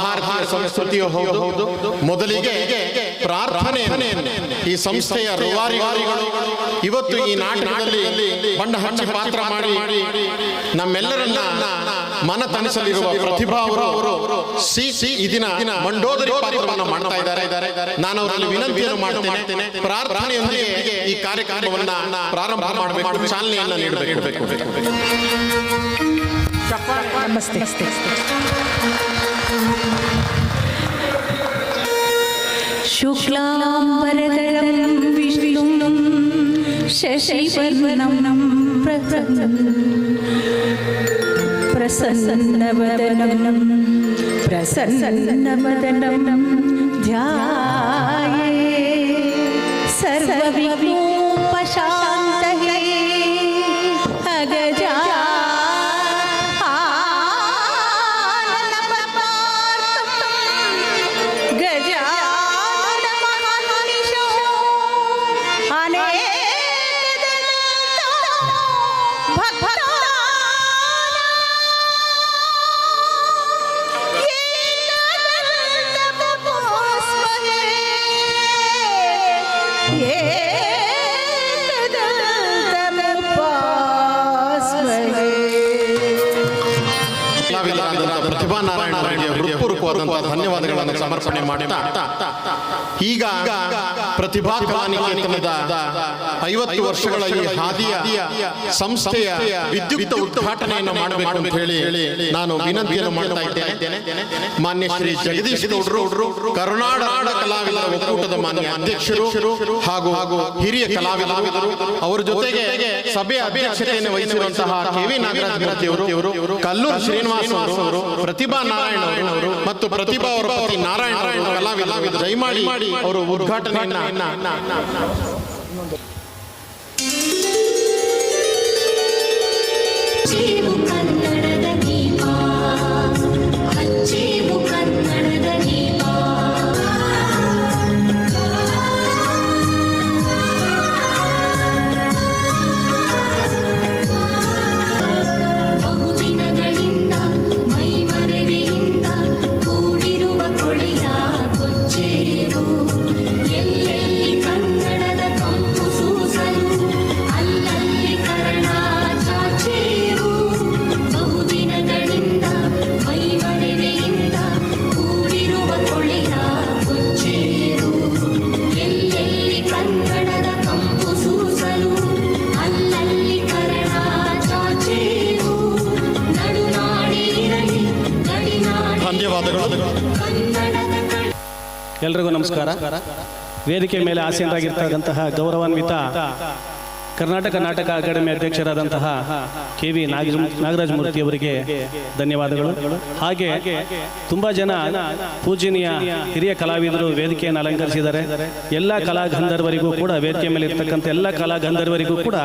ಭಾರತೀಯ ಸಂಸ್ಕೃತಿಯೂ ಹೌದು. ಮೊದಲಿಗೆ ಪ್ರಾರ್ಥನೆ ಈ ಸಂಸ್ಥೆಯ ರೂವಾರಿಗಳು ಇವತ್ತು ಈ ನಾಟಕದಲ್ಲಿ ಬಣ್ಣ ಹಚ್ಚಿ ಪಾತ್ರ ಮಾಡಿ ನಮ್ಮೆಲ್ಲರನ್ನ ಮನ ತಣಿಸಲಿರುವ ಪ್ರತಿಭಾ ಅವರು ಈ ದಿನ ಮಂಡೋದರಿ ಪಾತ್ರವನ್ನು ಮಾಡ್ತಾ ಇದ್ದಾರೆ. ನಾನು ಅವರಲ್ಲಿ ವಿನಂತಿಯನ್ನು ಮಾಡ್ತೇನೆ, ಪ್ರಾರ್ಥನೆಯೊಂದಿಗೆ ಈ ಕಾರ್ಯಕ್ರಮವನ್ನ ಪ್ರಾರಂಭ ಮಾಡಬೇಕು, ಚಾಲನೆಯನ್ನು ನೀಡಬೇಕು. ನಮಸ್ತೆ. ಶುಕ್ಲಾಂಬರಧರಂ ವಿಷ್ಣುಂ ಶಶಿವರ್ಣಂ ಪ್ರಸನ್ನವದನಂ ಧ್ಯಾಯೇ ಸರ್ವವಿಘ್ನೋಪಶಾಂತಯೇ ಅಗಜಾ ಪ್ರತಿಭಾ ನಾರಾಯಣ ಅವರಿಗೆ ಹೃತ್ಪೂರ್ವಕವಾದಂತಹ ಧನ್ಯವಾದಗಳನ್ನು ಸಮರ್ಪಣೆ ಮಾಡುತ್ತಾ ಈಗ ಪ್ರತಿಭಾ ಕಲಾನಿಕೇತನದ 50 ವರ್ಷಗಳ ಈ ಹಾದಿಯ ಸಂಸ್ಥೆಯ ವಿದ್ಯುಕ್ತ ಉದ್ಘಾಟನೆಯನ್ನು ಮಾಡಬೇಕು ಅಂತ ಹೇಳಿ ನಾನು ವಿನಂತಿಯನ್ನು ಮಾಡ್ತಾ ಇದ್ದೇನೆ. ಮಾನ್ಯ ಶ್ರೀ ಜಗದೀಶ್ ಗೌಡರು, ಕರುನಾಡ ಕಲಾವಿದರ ಒಕ್ಕೂಟದ ಮಾನ್ಯ ಅಧ್ಯಕ್ಷರು ಹಾಗೂ ಹಿರಿಯ ಕಲಾವಿದರು, ಅವರ ಜೊತೆಗೆ ಸಭೆಯ ಅಧ್ಯಕ್ಷತೆಯನ್ನು ವಹಿಸಿರುವಂತಹ ಕೆ.ವಿ. ನಾಗರಾಜ ಮೂರ್ತಿ ಅವರು, ಕಲ್ಲೂರು ಶ್ರೀನಿವಾಸ ಅವರು, ಪ್ರತಿಭಾ ನಾರಾಯಣ ಅವರು ಮತ್ತು ಪ್ರತಿಭಾ ಅವರ ಪತಿ ನಾರಾಯಣ ಕಲಾವಿದರು ದಯಮಾಡಿ ಅವರು ಉದ್ಘಾಟನೆಯನ್ನ ಎಲ್ರಿಗೂ ನಮಸ್ಕಾರ. ವೇದಿಕೆ ಮೇಲೆ ಆಸೀನರಾಗಿರ್ತಕ್ಕಂತಹ ಗೌರವಾನ್ವಿತ ಕರ್ನಾಟಕ ನಾಟಕ ಅಕಾಡೆಮಿ ಅಧ್ಯಕ್ಷರಾದಂತಹ ಕೆ.ವಿ. ನಾಗರಾಜ ಮೂರ್ತಿ ಅವರಿಗೆ ಧನ್ಯವಾದಗಳು. ಹಾಗೆ ತುಂಬ ಜನ ಪೂಜನೀಯ ಹಿರಿಯ ಕಲಾವಿದರು ವೇದಿಕೆಯನ್ನು ಅಲಂಕರಿಸಿದ್ದಾರೆ. ಎಲ್ಲ ಕಲಾಗಂಧರ್ವರಿಗೂ ಕೂಡ, ವೇದಿಕೆ ಮೇಲೆ ಇರ್ತಕ್ಕಂಥ ಎಲ್ಲ ಕಲಾಗಂಧರ್ವರಿಗೂ ಕೂಡ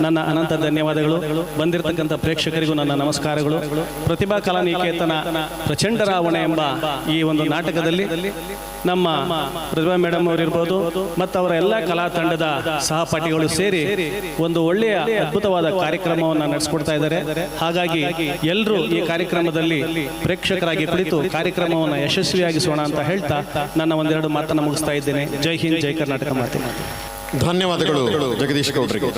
ನನ್ನ ಅನಂತ ಧನ್ಯವಾದಗಳು. ಬಂದಿರತಕ್ಕಂಥ ಪ್ರೇಕ್ಷಕರಿಗೂ ನನ್ನ ನಮಸ್ಕಾರಗಳು. ಪ್ರತಿಭಾ ಕಲಾನಿಕೇತನ ಪ್ರಚಂಡ ರಾವಣ ಎಂಬ ಈ ಒಂದು ನಾಟಕದಲ್ಲಿ ನಮ್ಮ ಪ್ರತಿಭಾ ಮೇಡಮ್ ಅವರಿರ್ಬೋದು ಮತ್ತು ಅವರ ಎಲ್ಲ ಕಲಾ ತಂಡದ ಸಹಪಾಠಿಗಳು ಸೇರಿ ಒಂದು ಒಳ್ಳೆಯ ಅದ್ಭುತವಾದ ಕಾರ್ಯಕ್ರಮವನ್ನು ನಡೆಸಿಕೊಡ್ತಾ ಇದ್ದಾರೆ. ಹಾಗಾಗಿ ಎಲ್ಲರೂ ಈ ಕಾರ್ಯಕ್ರಮದಲ್ಲಿ ಪ್ರೇಕ್ಷಕರಾಗಿ ಕುಳಿತು ಕಾರ್ಯಕ್ರಮವನ್ನು ಯಶಸ್ವಿಯಾಗಿಸೋಣ ಅಂತ ಹೇಳ್ತಾ ನನ್ನ ಒಂದೆರಡು ಮಾತನ್ನು ಮುಗಿಸ್ತಾ ಇದ್ದೇನೆ. ಜೈ ಹಿಂದ್, ಜೈ ಕರ್ನಾಟಕ ಮಾತೆ. ಧನ್ಯವಾದಗಳು ಜಗದೀಶ್ ಗೌಡ್ರಿಗೆ.